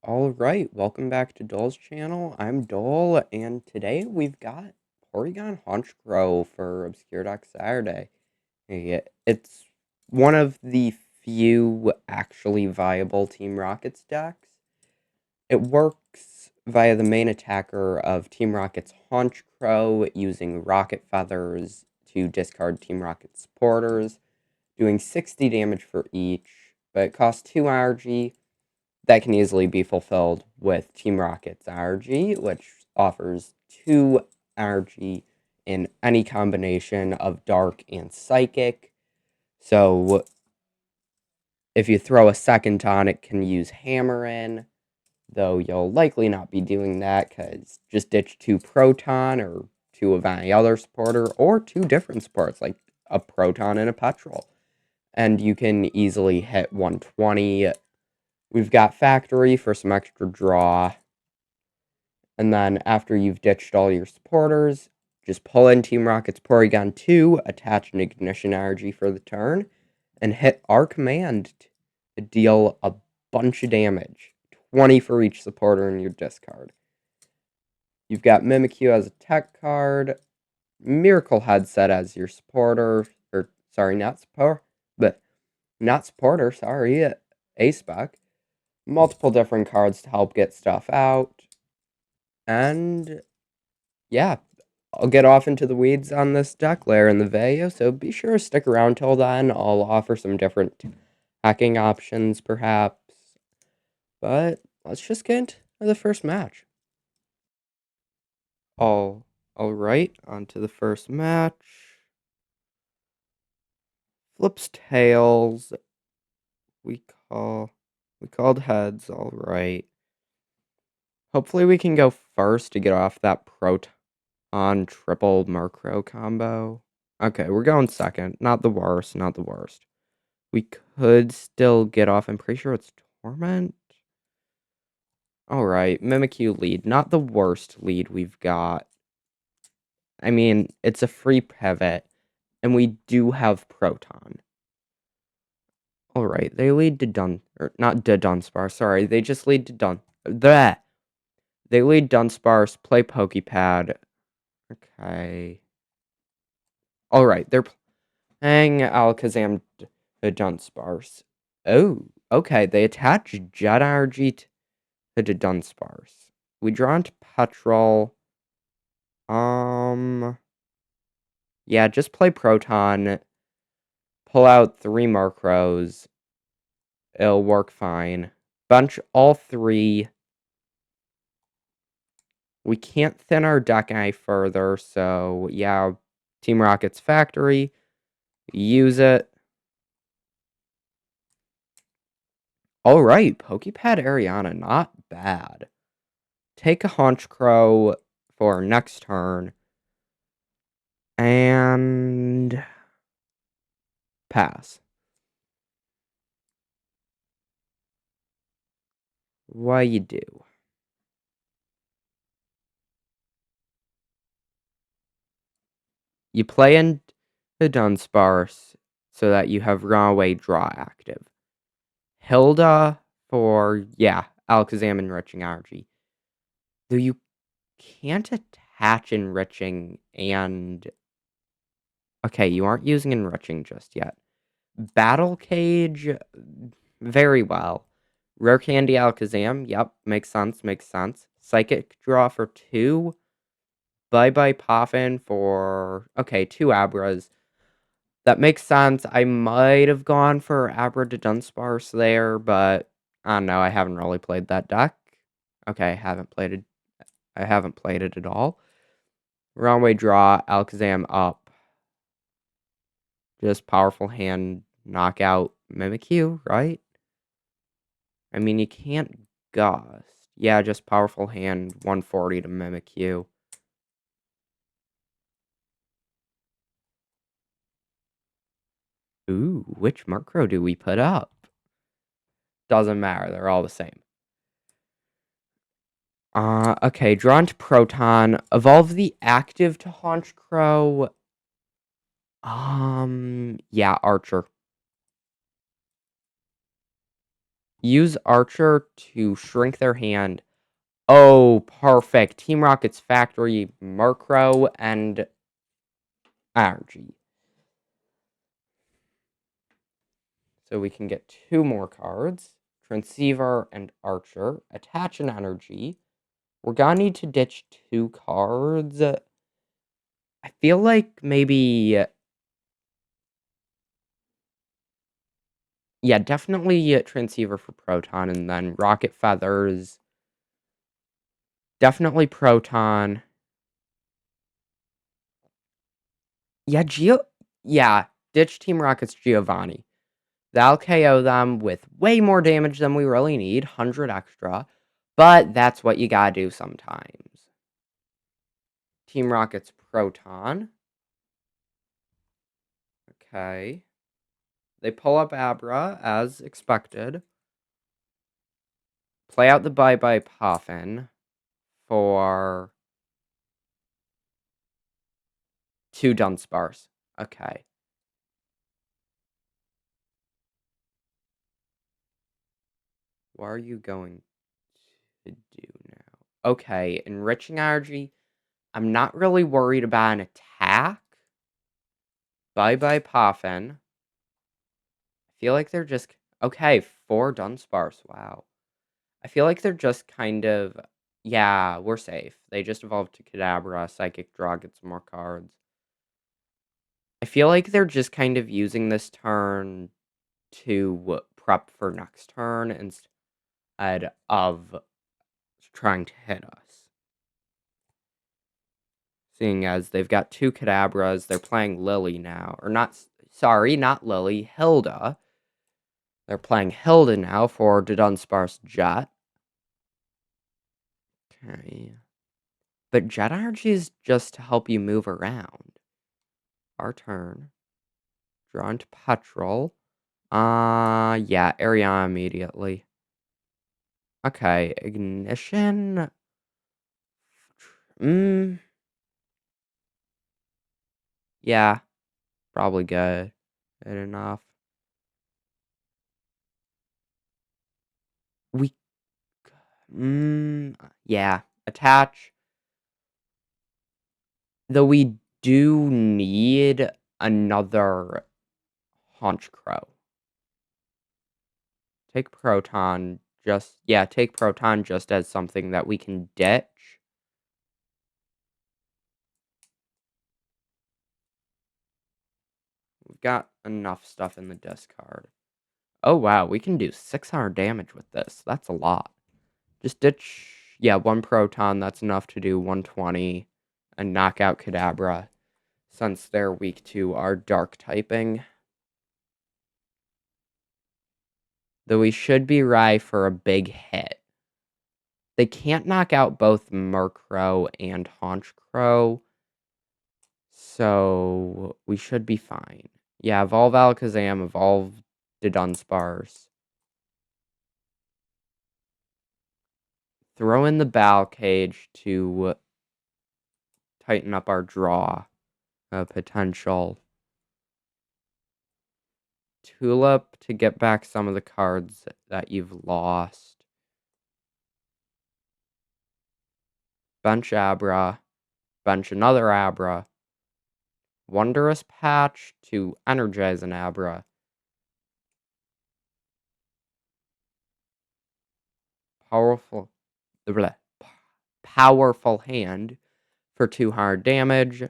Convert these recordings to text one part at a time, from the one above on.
Alright, welcome back to Dole's channel. I'm Dole, and today we've got Porygon-Honchkrow for Obscure Deck Saturday. It's one of the few actually viable Team Rocket's decks. It works via the main attacker of Team Rocket's Honchkrow, using Rocket Feathers to discard Team Rocket's supporters, doing 60 damage for each, but it costs 2 energy. That can easily be fulfilled with Team Rocket's energy, which offers 2 energy in any combination of Dark and Psychic. So if you throw a second on, it can use Hammer in, though you'll likely not be doing that because just ditch 2 Proton or 2 of any other supporter, or 2 different supports like a Proton and a Petrel, and you can easily hit 120. We've got Factory for some extra draw. And then after you've ditched all your supporters, just pull in Team Rocket's Porygon 2, attach an Ignition Energy for the turn, and hit our command to deal a bunch of damage. 20 for each supporter in your discard. You've got Mimikyu as a tech card, Miracle Headset as your supporter, or sorry, not supporter, A-Spec. Multiple different cards to help get stuff out. And yeah, I'll get off into the weeds on this deck later in the video, so be sure to stick around till then. I'll offer some different hacking options, perhaps. But let's just get into the first match. Alright, on to the first match. Flips tails. We called heads, alright. Hopefully we can go first to get off that Proton triple Murkrow combo. Okay, we're going second. Not the worst, not the worst. We could still get off. I'm pretty sure it's Torment. Alright, Mimikyu lead. Not the worst lead we've got. I mean, it's a free pivot, and we do have Proton. Alright, they lead to not to Dunsparce, sorry. They just lead to They lead Dunsparce, play Poké Pad. Okay. Alright, they're playing Alakazam to Dunsparce. Oh, okay. They attach Jet Energy to Dunsparce. We draw into Petrel. Yeah, just play Proton. Pull out 3 Murkrows. It'll work fine. Bunch all 3. We can't thin our deck any further, so yeah, Team Rocket's Factory. Use it. Alright, Poké Pad Ariana, not bad. Take a Honchkrow for next turn. And pass. What you do? You play in the Dunsparce so that you have Runaway Draw active. Hilda for, yeah, Alakazam Enriching Energy. Though you can't attach Enriching and... Okay, you aren't using Enriching just yet. Battle Cage, very well. Rare Candy Alakazam, yep, makes sense, makes sense. Psychic Draw for 2. Bye-bye Poffin for... Okay, 2 Abras. That makes sense. I might have gone for Abra to Dunsparce there, but I don't know. I haven't really played that deck. Okay, I haven't played it at all. Runaway Draw, Alakazam up. Just powerful hand, knockout Mimikyu, right? I mean, you can't Gust. Yeah, just powerful hand, 140 to Mimikyu. Ooh, which Murkrow do we put up? Doesn't matter, they're all the same. Okay, drawn to Proton. Evolve the active to Honchkrow. Yeah, Archer. Use Archer to shrink their hand. Oh, perfect. Team Rocket's Factory, Murkrow, and Energy. So we can get 2 more cards. Transceiver and Archer. Attach an Energy. We're gonna need to ditch 2 cards. I feel like maybe... Yeah, definitely Transceiver for Proton, and then Rocket Feathers. Definitely Proton. Yeah, Yeah, ditch Team Rocket's Giovanni. That'll KO them with way more damage than we really need, 100 extra. But that's what you gotta do sometimes. Team Rocket's Proton. Okay. They pull up Abra, as expected. Play out the Bye-Bye Puffin for 2 Dunsparce. Okay. What are you going to do now? Okay, Enriching Energy. I'm not really worried about an attack. Bye-Bye Puffin. I feel like they're just... Okay, 4 Dunsparce. Wow. I feel like they're just kind of... Yeah, we're safe. They just evolved to Kadabra. Psychic Draw gets more cards. I feel like they're just kind of using this turn to prep for next turn instead of trying to hit us. Seeing as they've got 2 Kadabras, they're playing Lily now. Or not... Sorry, not Lily. Hilda. They're playing Hilda now for the Dunsparce Jet. Okay. But Jet Energy is just to help you move around. Our turn. Draw into Petrel. Yeah, Ariana immediately. Okay, Ignition. Yeah, probably good. Good enough. We... yeah, attach. Though we do need another Honchkrow. Take Proton take Proton just as something that we can ditch. We've got enough stuff in the discard. Oh wow, we can do 600 damage with this. That's a lot. Just ditch, 1 Proton, that's enough to do 120 and knock out Kadabra, since they're weak to our dark typing. Though we should be right for a big hit. They can't knock out both Murkrow and Honchkrow, so we should be fine. Yeah, evolve Alakazam, evolve the Dunsparce. Throw in the Battle Cage to tighten up our draw potential. Tulip to get back some of the cards that you've lost. Bench Abra. Bench another Abra. Wondrous Patch to energize an Abra. Powerful hand for 200 damage.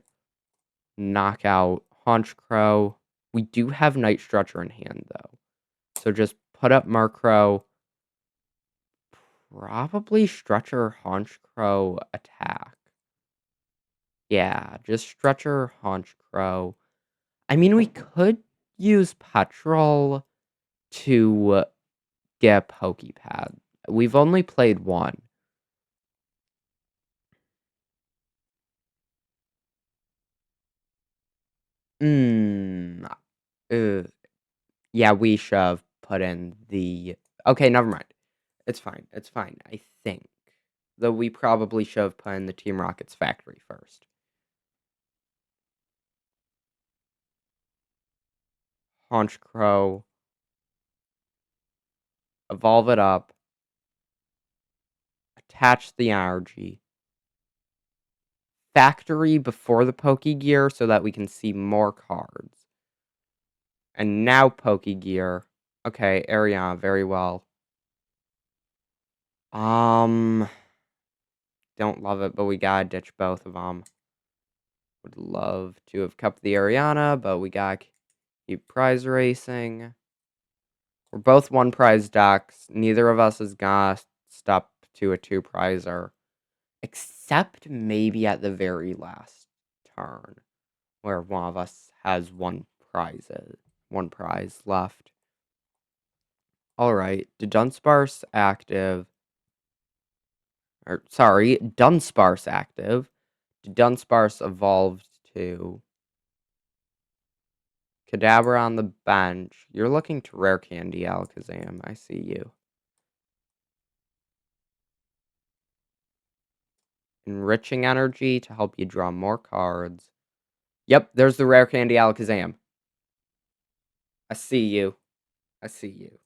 Knock out Honchkrow. We do have Night Stretcher in hand, though. So just put up Murkrow. Probably Stretcher Honchkrow attack. Yeah, just Stretcher Honchkrow. I mean, we could use Petrel to get a Poké Pad. We've only played 1. Yeah, we should have put in the... Okay, never mind. It's fine. It's fine, I think. Though we probably should have put in the Team Rocket's factory first. Honchkrow. evolve it up, attach the energy, factory before the Pokégear so that we can see more cards. And now Pokégear. Okay, Ariana, very well. Don't love it, but we gotta ditch both of them. Would love to have kept the Ariana, but we gotta keep prize racing. We're both one prize decks. Neither of us is gonna step to a 2-prizer. Except maybe at the very last turn, where one of us has one prize left. Alright, did Dunsparce active? Sorry, Dunsparce active. Did Dunsparce evolved to Kadabra on the bench? You're looking to Rare Candy, Alakazam. I see you. Enriching Energy to help you draw more cards. Yep, there's the Rare Candy, Alakazam. I see you. I see you.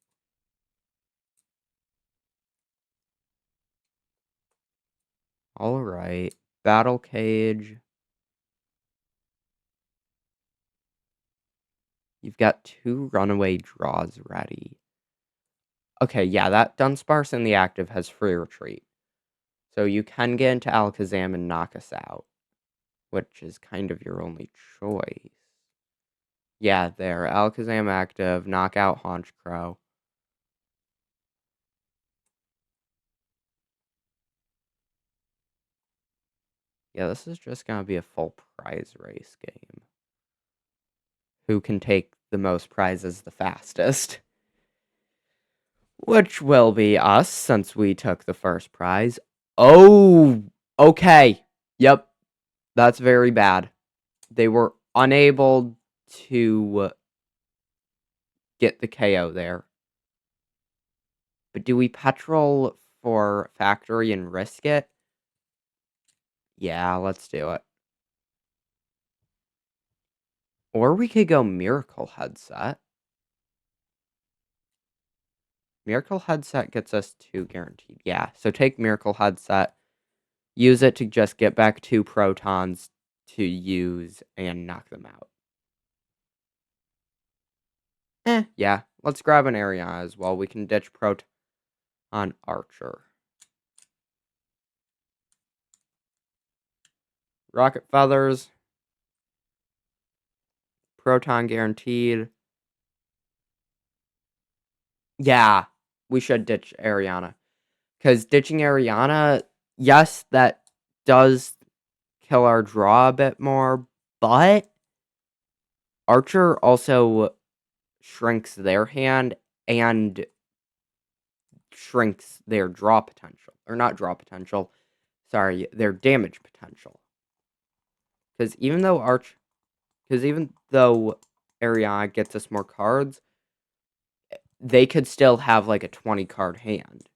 Alright. Battle Cage. You've got 2 runaway draws ready. Okay, yeah, that Dunsparce in the active has free retreat. So you can get into Alakazam and knock us out, which is kind of your only choice. Yeah, there. Alakazam active, knock out Honchkrow. Yeah, this is just going to be a full prize race game. Who can take the most prizes the fastest? Which will be us, since we took the first prize. Oh, okay. Yep, that's very bad. They were unable to get the KO there. But do we Petrel for factory and risk it? Yeah, let's do it. Or we could go Miracle Headset. Miracle Headset gets us 2 guaranteed. Yeah, so take Miracle Headset. Use it to just get back 2 Protons to use and knock them out. Yeah. Let's grab an Ariana as well. We can ditch Proton Archer. Rocket Feathers. Proton guaranteed. Yeah, we should ditch Ariana. Because ditching Ariana, yes, that does kill our draw a bit more, but Archer also shrinks their hand and shrinks their draw potential. Or not draw potential, sorry, their damage potential. Because even though Ariana gets us more cards, they could still have like a 20-card hand.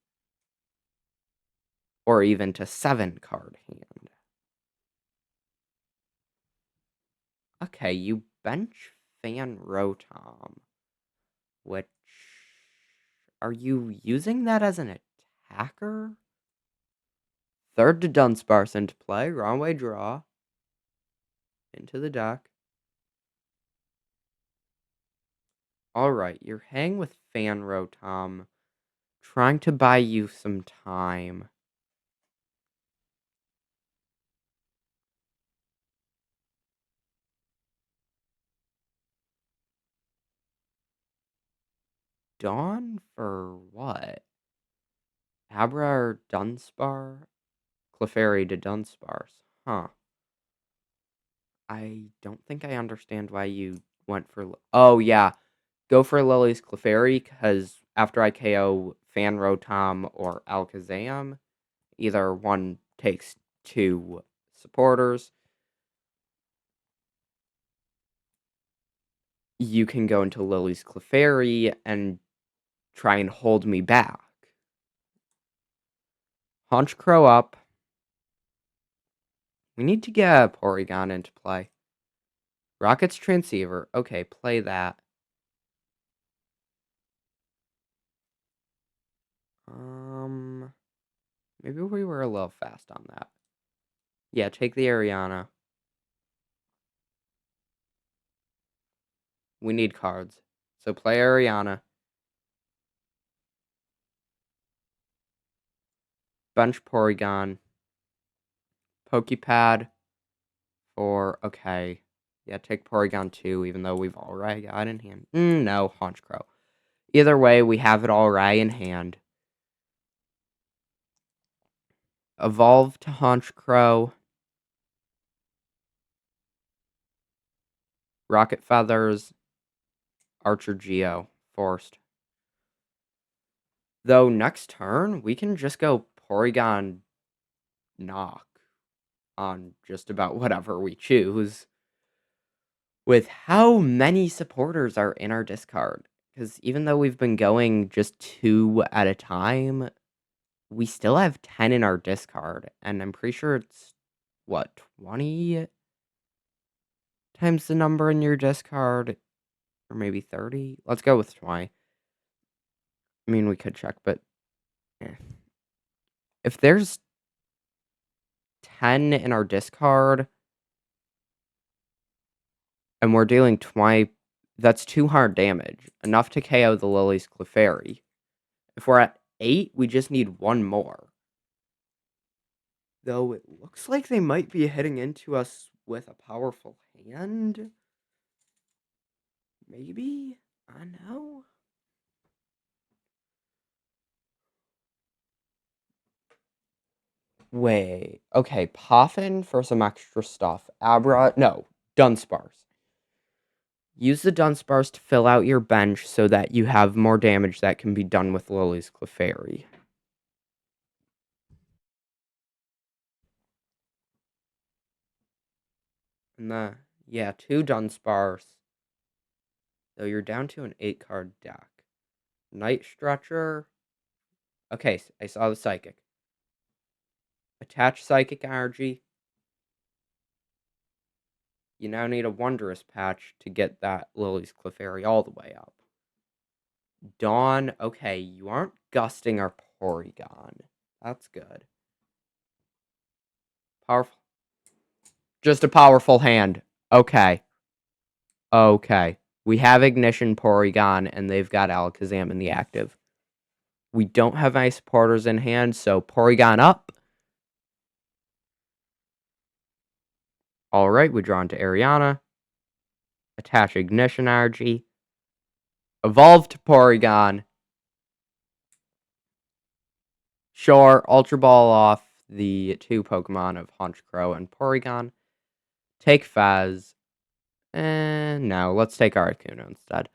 Or even to 7-card hand. Okay, you bench Fan Rotom. Which... Are you using that as an attacker? Third to Dunsparce into play. Wrong way draw. Into the deck. Alright, you're hanging with Fan Rotom. Trying to buy you some time. Dawn for what? Abra or Dunsparce? Clefairy to Dunsparce. Huh. I don't think I understand why you went for... Oh, yeah. Go for Lily's Clefairy, because after I KO Fan Rotom or Alakazam, either one takes 2 supporters. You can go into Lily's Clefairy and try and hold me back. Honchkrow up. We need to get a Porygon into play. Rocket's Transceiver. Okay, play that. Maybe we were a little fast on that. Yeah, take the Ariana. We need cards. So play Ariana. Bench Porygon. Poké Pad for, okay. Yeah, take Porygon 2, even though we've already got in hand. No, Honchkrow. Either way, we have it already in hand. Evolve to Honchkrow. Rocket Feathers. Archer Geo. Forced. Though next turn, we can just go Porygon Knock on just about whatever we choose. With how many supporters are in our discard. Because even though we've been going just 2 at a time, we still have 10 in our discard. And I'm pretty sure it's, what, 20 times the number in your discard? Or maybe 30? Let's go with 20. I mean, we could check, but if there's 10 in our discard and we're dealing 20, that's 200 damage. Enough to KO the Lily's Clefairy. If we're at 8, we just need 1 more. Though it looks like they might be hitting into us with a powerful hand. Maybe? I know. Wait. Okay, Poffin for some extra stuff. No, Dunsparce. Use the Dunsparce to fill out your bench so that you have more damage that can be done with Lily's Clefairy. And yeah, 2 Dunsparce. Though you're down to an 8-card deck. Night Stretcher. Okay, I saw the Psychic. Attach Psychic Energy. You now need a Wondrous Patch to get that Lily's Clefairy all the way up. Dawn. Okay, you aren't gusting our Porygon. That's good. Powerful. Just a powerful hand. Okay. Okay. We have Ignition Porygon, and they've got Alakazam in the active. We don't have any supporters in hand, so Porygon up. Alright, we draw into Ariana. Attach Ignition Energy. Evolve to Porygon. Sure, Ultra Ball off the 2 Pokemon of Honchkrow and Porygon. Take Fez. And no, let's take Articuno instead.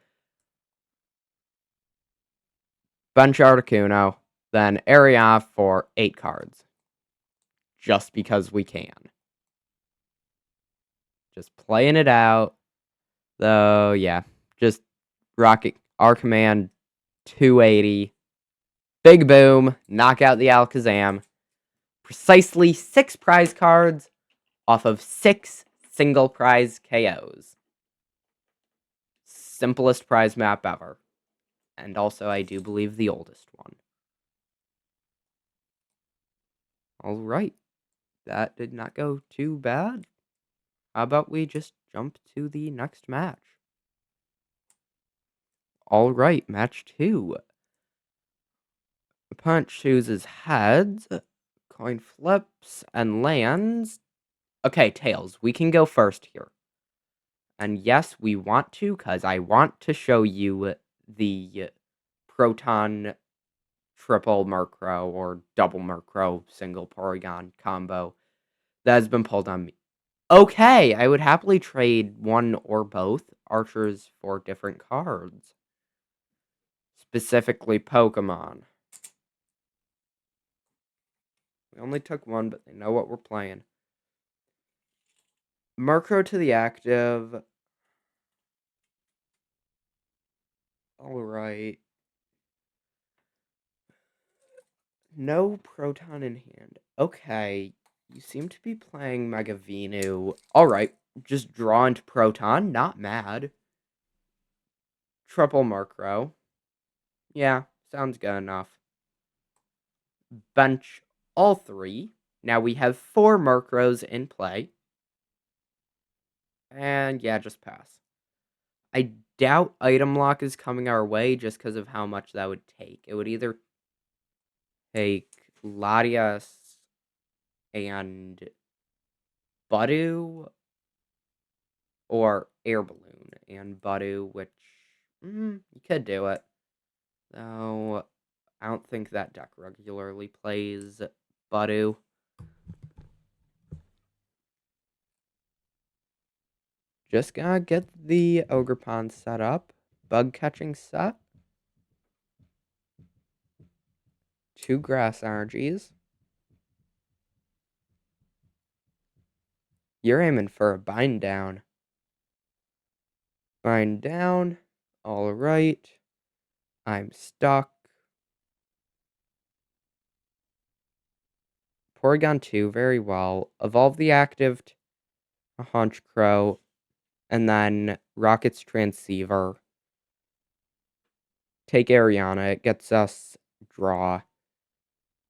Bench Articuno. Then Ariana for 8 cards. Just because we can. Just playing it out. Though, yeah. Just Rocket our command 280. Big boom. Knock out the Alakazam. Precisely 6 prize cards off of 6 single prize KOs. Simplest prize map ever. And also, I do believe the oldest one. Alright. That did not go too bad. How about we just jump to the next match? Alright, match 2. Opponent chooses heads, coin flips, and lands. Okay, tails. We can go first here. And yes, we want to, because I want to show you the Proton triple Murkrow or double Murkrow single Porygon combo that has been pulled on me. Okay, I would happily trade one or both archers for different cards. Specifically Pokemon. We only took one, but they know what we're playing. Murkrow to the active. Alright. No Proton in hand. Okay, you seem to be playing Mega Venu. Alright, just draw into Proton. Not mad. Triple Murkrow. Yeah, sounds good enough. bench all 3. Now we have 4 Murkrows in play. And yeah, just pass. I doubt item lock is coming our way just because of how much that would take. It would either take Latias and Budu or Air Balloon and Budu, which you could do it. Though I don't think that deck regularly plays Budu. Just gonna get the Ogre Pond set up. Bug catching set. 2 grass energies. You're aiming for a bind down. Bind down. Alright. I'm stuck. Porygon 2, very well. Evolve the active Honchkrow. And then Rocket's Transceiver. Take Ariana. It gets us draw.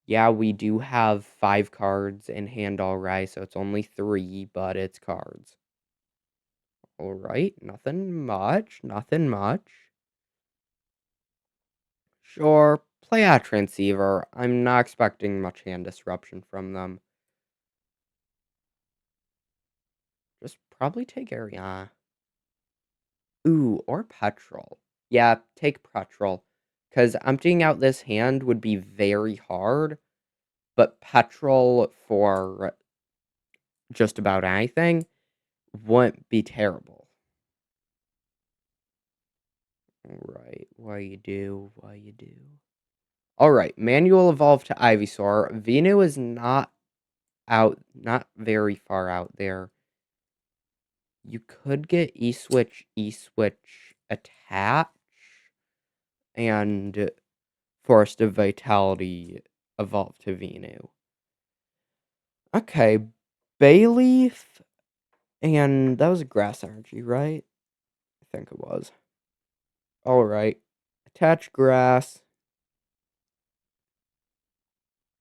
Yeah, we do have 5 cards in hand already, so it's only 3, but it's cards. Alright, nothing much. Sure, play out Transceiver. I'm not expecting much hand disruption from them. Just probably take Ariana. Ooh, or Petrel. Yeah, take Petrel. Because emptying out this hand would be very hard. But Petrel for just about anything wouldn't be terrible. Alright, what you do? Alright, Manual Evolve to Ivysaur. Venu is not very far out there. You could get E-Switch, attach, and Forest of Vitality evolve to Venu. Okay, Bayleaf, and that was a grass energy, right? I think it was. Alright, attach grass.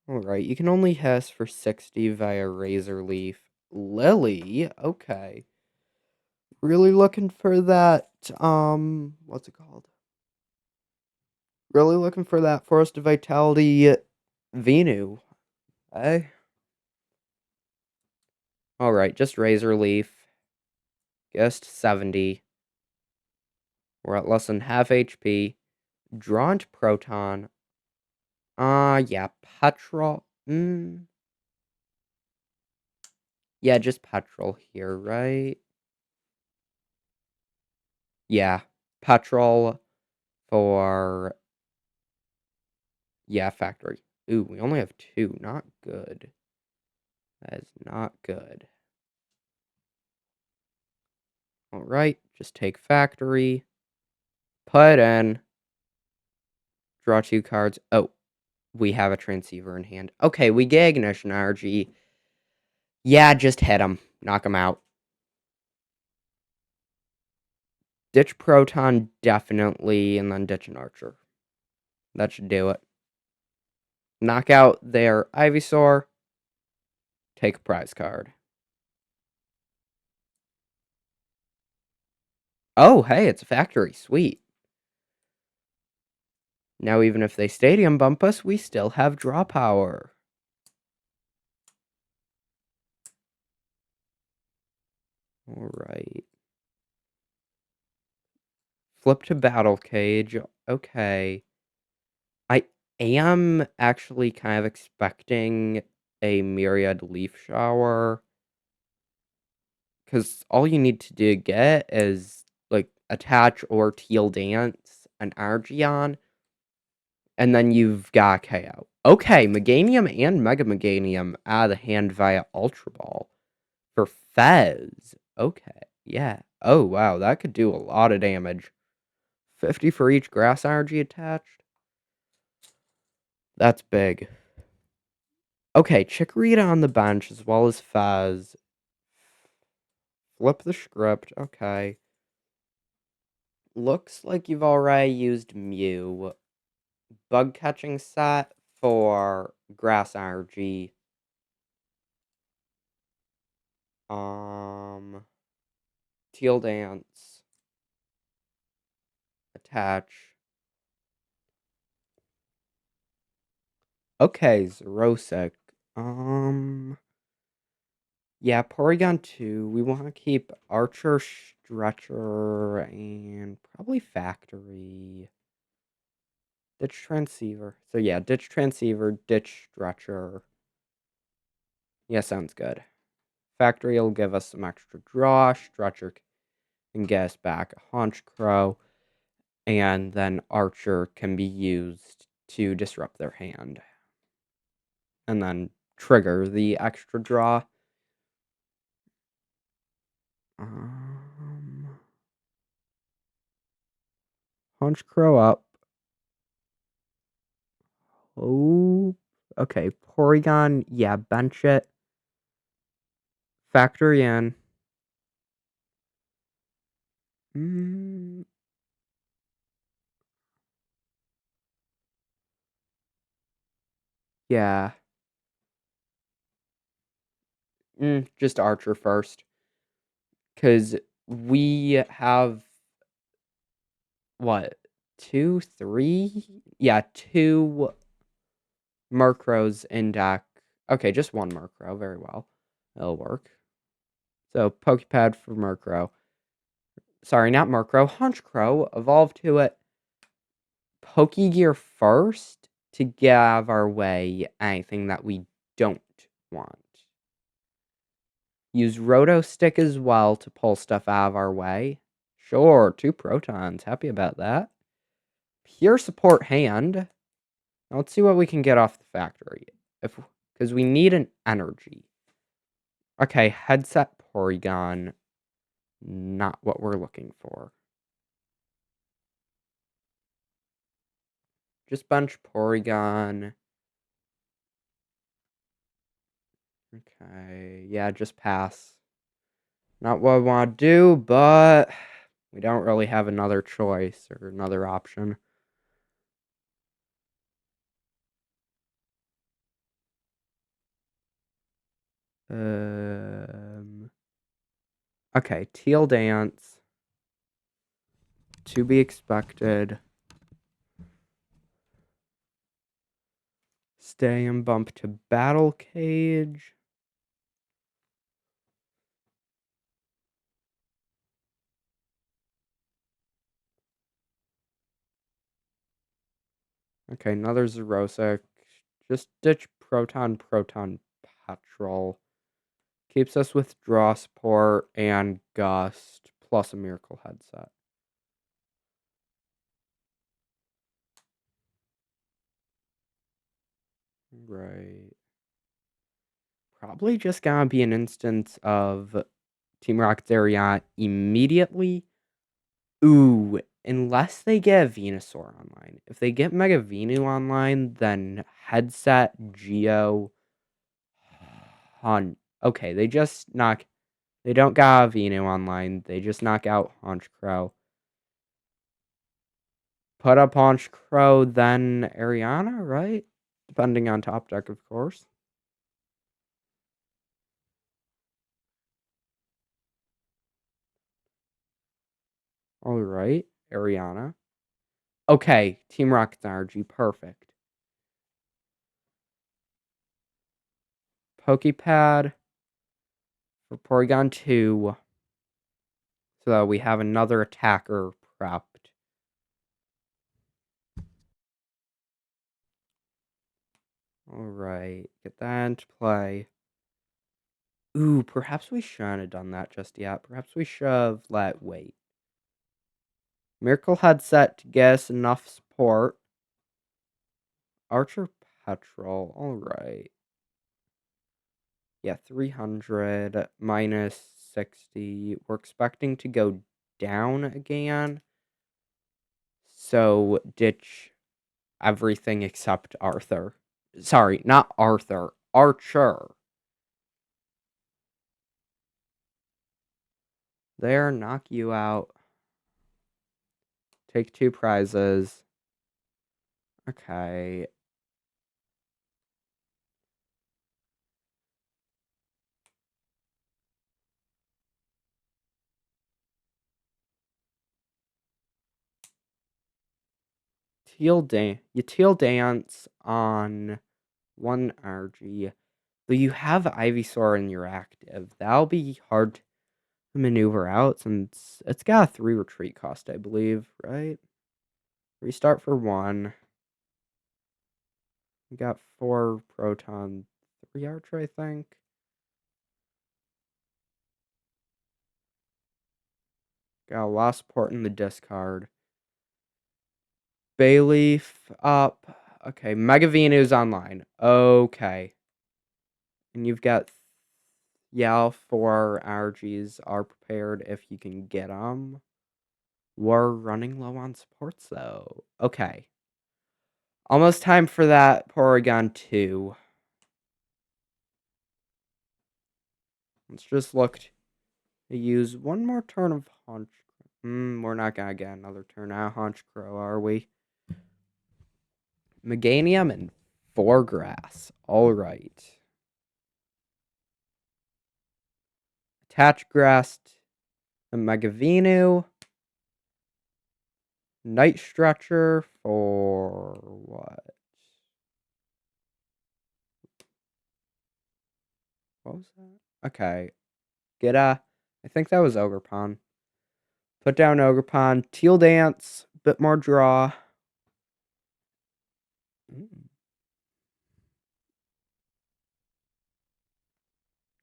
Alright, you can only hiss for 60 via Razor Leaf. Lily, okay. Really looking for that, what's it called? Really looking for that Forest of Vitality Venu. Okay. Alright, just Razor Leaf. Just 70. We're at less than half HP. Draw into Proton. Yeah, Petrel. Yeah, just Petrel here, right? Yeah, Petrel for... Yeah, Factory. Ooh, we only have 2. Not good. That is not good. Alright, just take Factory. Put in. Draw 2 cards. Oh, we have a Transceiver in hand. Okay, we get Ignition Energy. Yeah, just hit him. Knock him out. Ditch Proton, definitely, and then ditch an Archer. That should do it. Knock out their Ivysaur. Take a prize card. Oh, hey, it's a Factory. Sweet. Now, even if they Stadium Bump us, we still have draw power. Alright. Flip to Battle Cage. Okay. I am actually kind of expecting a Myriad Leaf Shower. Because all you need to do get is, like, attach or Teal Dance an Argion. And then you've got KO. Okay, Meganium and Mega Meganium out of the hand via Ultra Ball. For Fez. Okay, yeah. Oh, wow, that could do a lot of damage. 50 for each grass energy attached. That's big. Okay, Chikorita on the bench as well as Fez. Flip the script. Okay. Looks like you've already used Mew. Bug catching set for Grass Energy. Teal Dance. Attach. Okay, Xerosic. Yeah, Porygon 2. We want to keep Archer, Stretcher, and probably Factory. Ditch Transceiver. So yeah, Ditch Transceiver, Ditch Stretcher. Yeah, sounds good. Factory will give us some extra draw. Stretcher can get us back a Honchkrow. And then Archer can be used to disrupt their hand. And then trigger the extra draw. Honchkrow up. Oh, okay. Porygon, yeah, bench it. Factory in. Yeah. Just Archer first. Because we have, what, 2, 3? Yeah, 2 Murkrows in deck. Okay, just 1 Murkrow. Very well. It'll work. So, Poké Pad for Murkrow. Sorry, not Murkrow. Honchkrow. Evolve to it. Pokégear first to give our way anything that we don't want. Use Roto-Stick as well to pull stuff out of our way. Sure, 2 Protons. Happy about that. Pure support hand. Now let's see what we can get off the factory. Because we need an energy. Okay, Headset Porygon. Not what we're looking for. Just bench Porygon. Okay, yeah, just pass. Not what I want to do, but we don't really have another choice or another option. Okay, Teal Dance. To be expected. Stay and bump to Battle Cage. Okay, another Xerosic. Just ditch Proton, Petrel. Keeps us with draw support and Gust, plus a Miracle Headset. Right. Probably just gonna be an instance of Team Rocket's Ariana immediately. Ooh, unless they get Venusaur online. If they get Mega Venu online, then Headset, Geo, Okay, they don't got Venu online. They just knock out Honchkrow. Put up Honchkrow, then Ariana, right? Depending on top deck, of course. All right, Ariana. Okay, Team Rocket's Energy, perfect. Poké Pad for Porygon 2. So that we have another attacker prepped. Alright, get that into play. Ooh, perhaps we shouldn't have done that just yet. Perhaps we should have wait. Miracle Headset to get us enough support. Archer Petrel, alright. Yeah, 300 minus 60. We're expecting to go down again. So ditch everything except Arthur. Sorry, not Arthur. Archer. There, knock you out. Take 2 prizes. Okay. teal dance on one energy, but you have Ivysaur in your active. That'll be hard to maneuver out since it's got a 3 retreat cost, I believe, right? Restart for 1. We got 4 Proton, 3 Archer, I think. Got a lot of support in the discard. Bayleaf up. Okay, Mega Venu's online. Okay. And you've got, yeah, 4 energies are prepared if you can get them. We're running low on supports, though. Okay. Almost time for that Porygon 2. Let's just look to use one more turn of Honchkrow. We're not gonna get another turn out of Honchkrow, are we? Meganium and 4 grass. Alright. Attach grass to Megavenu. Night Stretcher for what? What was that? Okay. I think that was Ogerpon. Put down Ogerpon. Teal Dance. Bit more draw.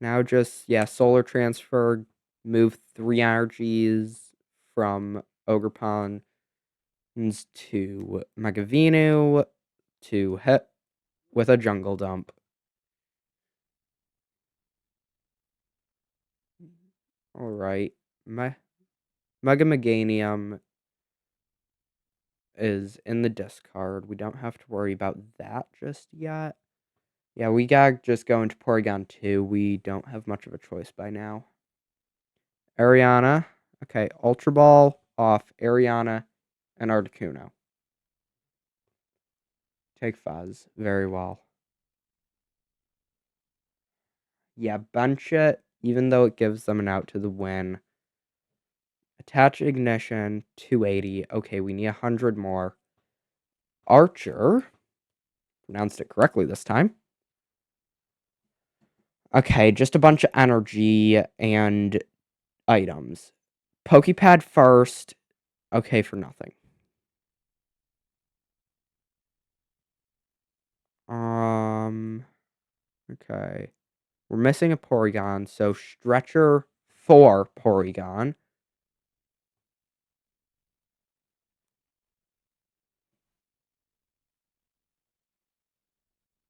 Now just, yeah, Solar Transfer. Move 3 energies from Ogerpon to Megavenu to hit with a Jungle Dump. Alright. Mega Meganium is in the discard. We don't have to worry about that just yet. Yeah, we gotta just go into Porygon 2. We don't have much of a choice by now. Ariana. Okay, Ultra Ball off Ariana and Articuno. Take Fuzz. Very well. Yeah, bench it, even though it gives them an out to the win. Attach Ignition, 280. Okay, we need 100 more. Archer. Pronounced it correctly this time. Okay, just a bunch of energy and items. Poké Pad first. Okay, for nothing. Okay. We're missing a Porygon, so Stretcher for Porygon.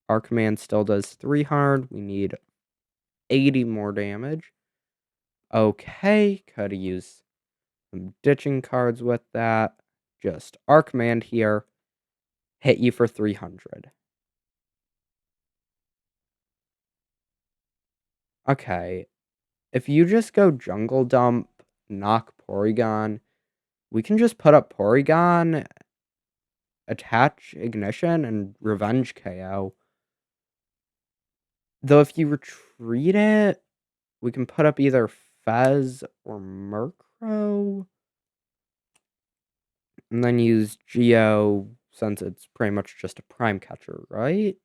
Our command still does 300. We need 80 more damage. Okay, could have used some ditching cards with that. Just our command here. Hit you for 300. Okay. If you just go Jungle Dump, knock Porygon, we can just put up Porygon, attach Ignition, and Revenge KO. Though if you retreat it, we can put up either Fez or Murkrow. And then use Geo, since it's pretty much just a Prime Catcher, right?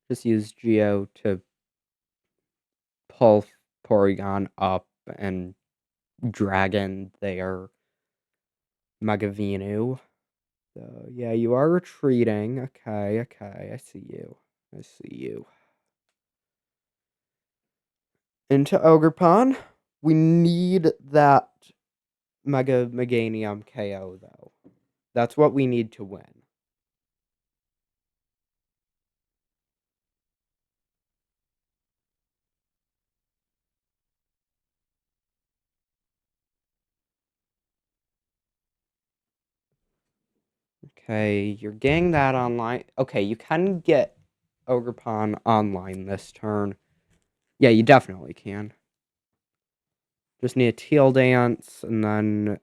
Just use Geo to pull Porygon up and Dragon their Megavenu. So, yeah, you are retreating. Okay, I see you. Into Ogerpon. We need that Meganium KO, though. That's what we need to win. Okay, you're getting that online. Okay, you can get Ogerpon online this turn. Yeah, you definitely can. Just need a Teal Dance and then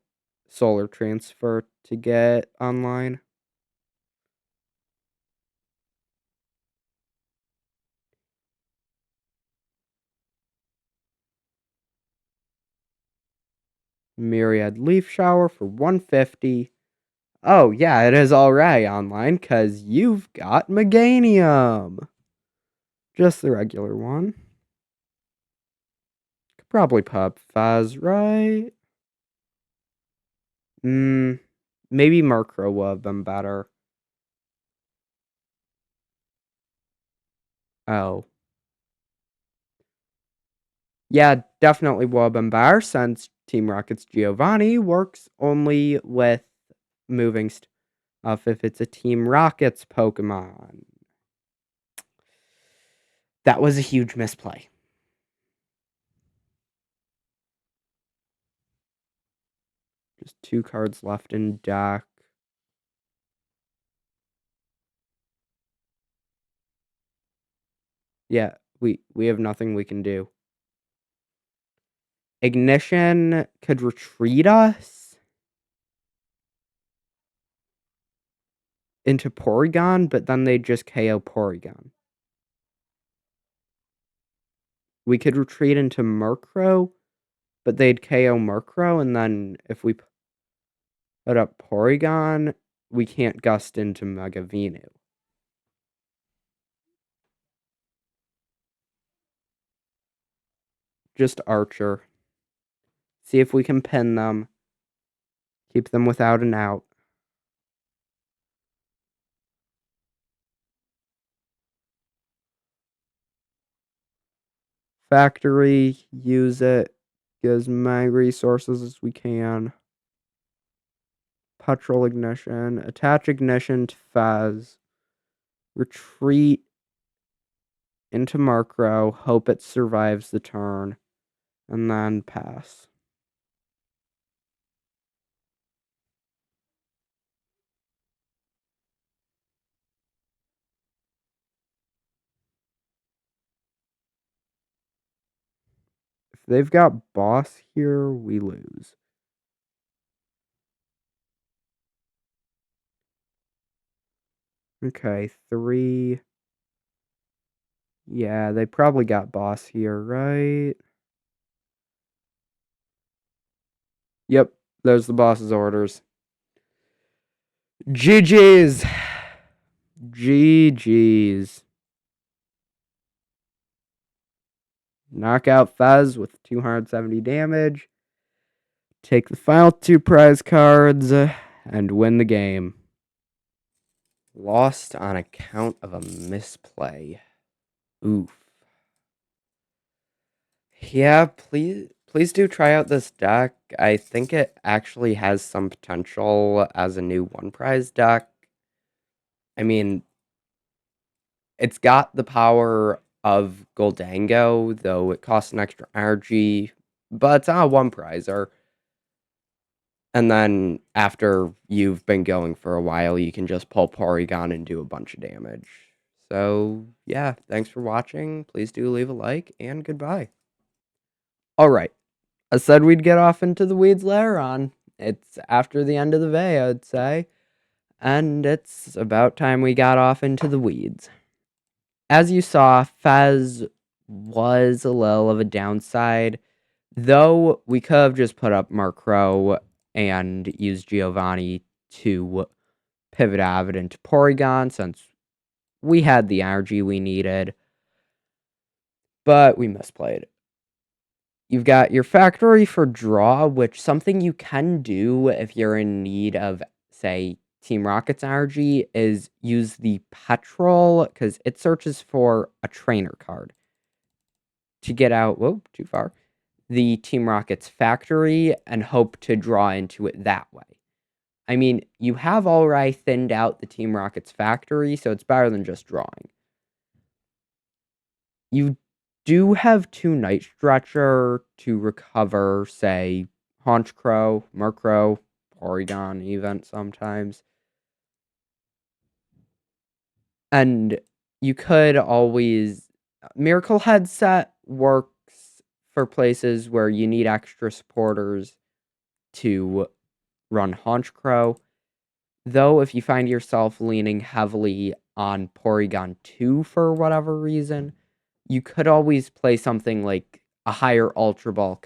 Solar Transfer to get online. Myriad Leaf Shower for 150. Oh, yeah, it is alright online, because you've got Meganium. Just the regular one. Could probably put up Fez, right? Maybe Murkrow would have been better. Oh. Yeah, definitely would have been better, since Team Rocket's Giovanni works only with moving stuff if it's a Team Rocket's Pokemon. That was a huge misplay. Just 2 cards left in deck. Yeah, we have nothing we can do. Ignition could retreat us into Porygon, but then they'd just KO Porygon. We could retreat into Murkrow, but they'd KO Murkrow, and then if we put up Porygon, we can't gust into Mega Venu. Just Archer. See if we can pin them. Keep them without an out. Factory, use it. Get as many resources as we can. Petrel Ignition. Attach Ignition to Fez. Retreat into Murkrow. Hope it survives the turn. And then pass. If they've got boss here, we lose. Okay, 3. Yeah, they probably got boss here, right? Yep, there's the boss's orders. GG's. GG's. Knock out Fez with 270 damage. Take the final 2 prize cards and win the game. Lost on account of a misplay. Oof. Yeah, please do try out this deck. I think it actually has some potential as a new 1 prize deck. I mean, it's got the power of Goldango, though it costs an extra energy, but it's not a 1 prizer. And then after you've been going for a while, you can just pull Porygon and do a bunch of damage. So, yeah, thanks for watching. Please do leave a like, and goodbye. Alright, I said we'd get off into the weeds later on. It's after the end of the day, I'd say. And it's about time we got off into the weeds. As you saw, Fez was a little of a downside, though we could have just put up Murkrow and used Giovanni to pivot Avid into Porygon, since we had the energy we needed, but we misplayed. You've got your factory for draw, which something you can do if you're in need of, say, Team Rocket's energy is use the Petrel, because it searches for a trainer card to get out, whoa, too far, the Team Rocket's factory and hope to draw into it that way. I mean, you have already thinned out the Team Rocket's factory, so it's better than just drawing. You do have 2 Night Stretcher to recover, say, Honchkrow, Murkrow, Porygon even sometimes. And you could always... Miracle Headset works for places where you need extra supporters to run Honchkrow. Though, if you find yourself leaning heavily on Porygon 2 for whatever reason, you could always play something like a higher Ultra Ball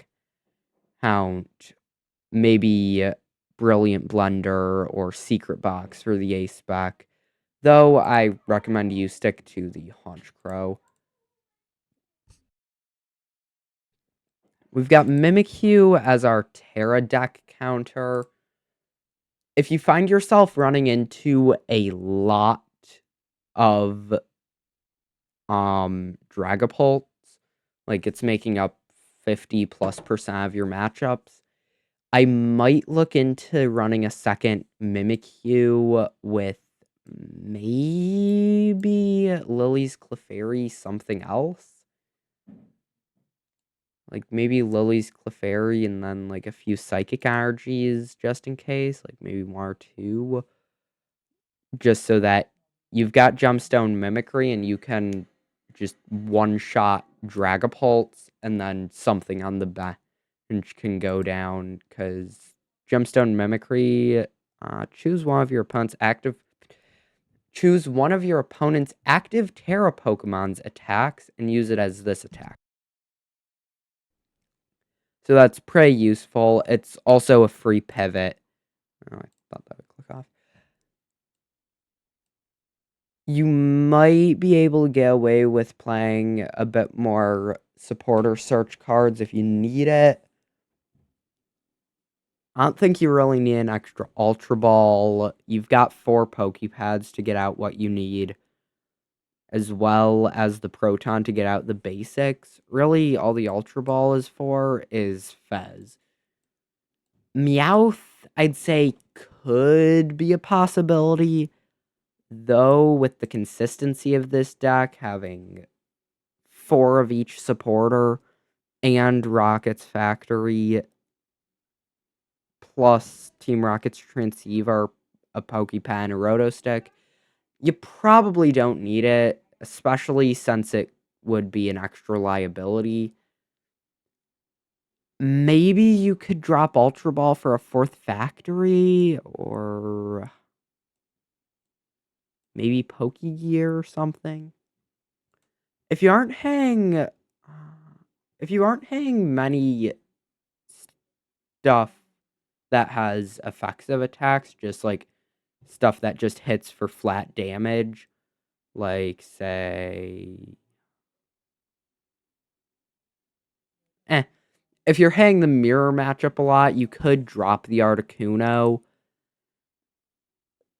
count maybe Brilliant Blender or Secret Box for the A spec. Though I recommend you stick to the Honchkrow. We've got Mimikyu as our Terra deck counter. If you find yourself running into a lot of Dragapults, like it's making up 50+% of your matchups, I might look into running a second Mimikyu with maybe Lily's Clefairy something else. Like, maybe Lily's Clefairy and then, like, a few Psychic Energies just in case. Like, maybe 1 or 2. Just so that you've got Gemstone Mimicry and you can just one-shot Dragapults and then something on the bench can go down. Because Gemstone Mimicry, choose one of your opponent's active Terra Pokemon's attacks and use it as this attack. So that's pretty useful. It's also a free pivot. Oh, I thought that would click off. You might be able to get away with playing a bit more supporter search cards if you need it. I don't think you really need an extra Ultra Ball. You've got 4 Poké Pads to get out what you need, as well as the Proton to get out the basics. Really, all the Ultra Ball is for is Fez. Meowth, I'd say, could be a possibility, though, with the consistency of this deck, having 4 of each supporter and Rocket's Factory, plus Team Rocket's Transceiver, a Poké Pad, and a Roto-Stick, you probably don't need it, especially since it would be an extra liability. Maybe you could drop Ultra Ball for a 4th Factory, or maybe Pokégear or something. If you aren't hanging many stuff that has effective attacks, just like stuff that just hits for flat damage, like say, if you're hanging the mirror matchup a lot, you could drop the Articuno.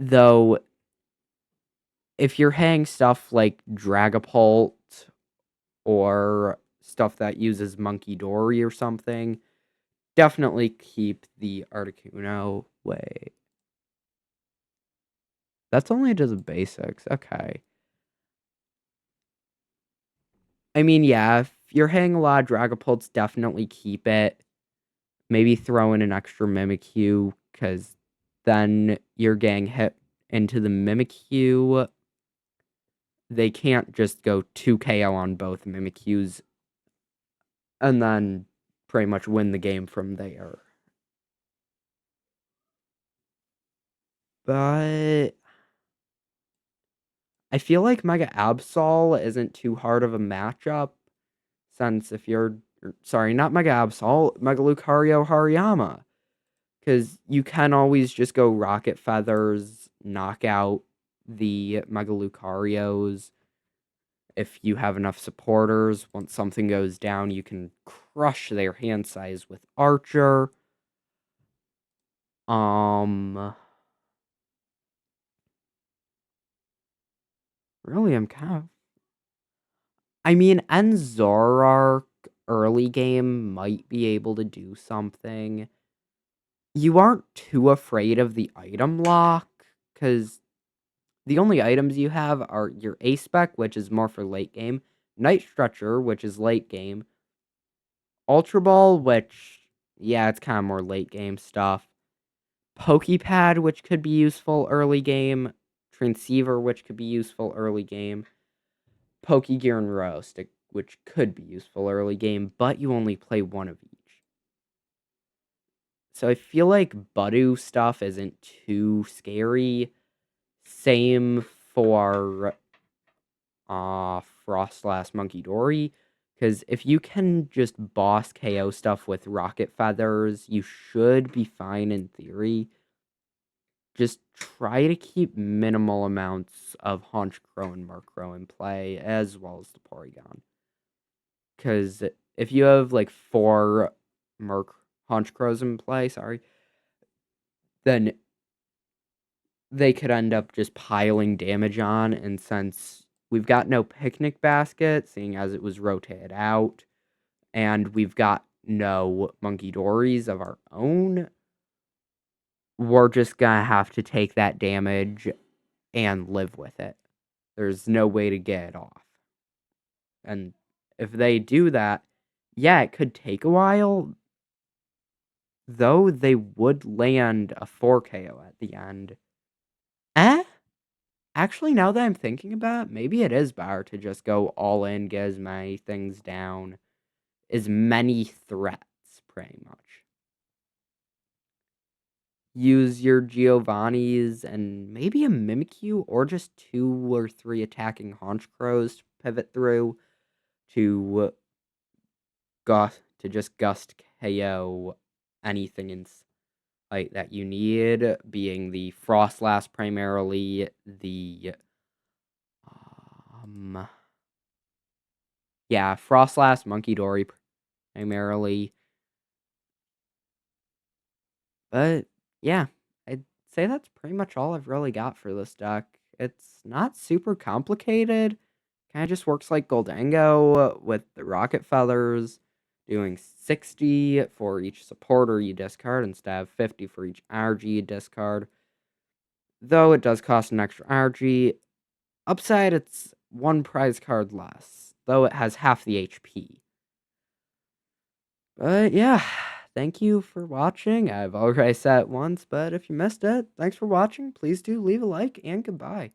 Though, if you're hanging stuff like Dragapult or stuff that uses Monkey Dory or something, definitely keep the Articuno way. That's only does the basics. Okay. I mean, yeah, if you're hanging a lot of Dragapults, definitely keep it. Maybe throw in an extra Mimikyu, because then you're getting hit into the Mimikyu. They can't just go 2 KO on both Mimikyus and then pretty much win the game from there. But I feel like Mega Absol isn't too hard of a matchup, since if you're... Sorry, not Mega Absol, Mega Lucario Hariyama. Because you can always just go Rocket Feathers, knock out the Mega Lucarios. If you have enough supporters, once something goes down, you can crush their hand size with Archer. Really, I'm kind of... I mean, Enzorark early game might be able to do something. You aren't too afraid of the item lock, because the only items you have are your A-Spec, which is more for late game, Night Stretcher, which is late game, Ultra Ball, which, yeah, it's kind of more late game stuff, Poké Pad, which could be useful early game, Transceiver, which could be useful early game, Pokégear and Roto-Stick, which could be useful early game, but you only play 1 of each. So I feel like Budu stuff isn't too scary. Same for Frostlass Monkey Dory. Because if you can just boss KO stuff with Rocket Feathers, you should be fine in theory. Just try to keep minimal amounts of Honchkrow and Murkrow in play, as well as the Porygon. Because if you have like 4 Honchkrows in play, then they could end up just piling damage on, and since we've got no picnic basket, seeing as it was rotated out, and we've got no Monkey Dories of our own, we're just gonna have to take that damage and live with it. There's no way to get it off. And if they do that, yeah, it could take a while, though they would land a 4 KO at the end. Actually, now that I'm thinking about it, maybe it is better to just go all in, get as many things down, as many threats, pretty much. Use your Giovannis and maybe a Mimikyu, or just 2 or 3 attacking Honchkrows to pivot through to just gust KO anything in sight that you need, being the Frostlass primarily, the Frostlass, Monkey Dory primarily. But yeah, I'd say that's pretty much all I've really got for this deck. It's not super complicated. Kind of just works like Goldango with the Rocket Feathers, doing 60 for each supporter you discard instead of 50 for each energy you discard. Though it does cost an extra energy. Upside, it's 1 prize card less, though it has half the HP. But yeah, thank you for watching. I've already said it once, but if you missed it, thanks for watching. Please do leave a like, and goodbye.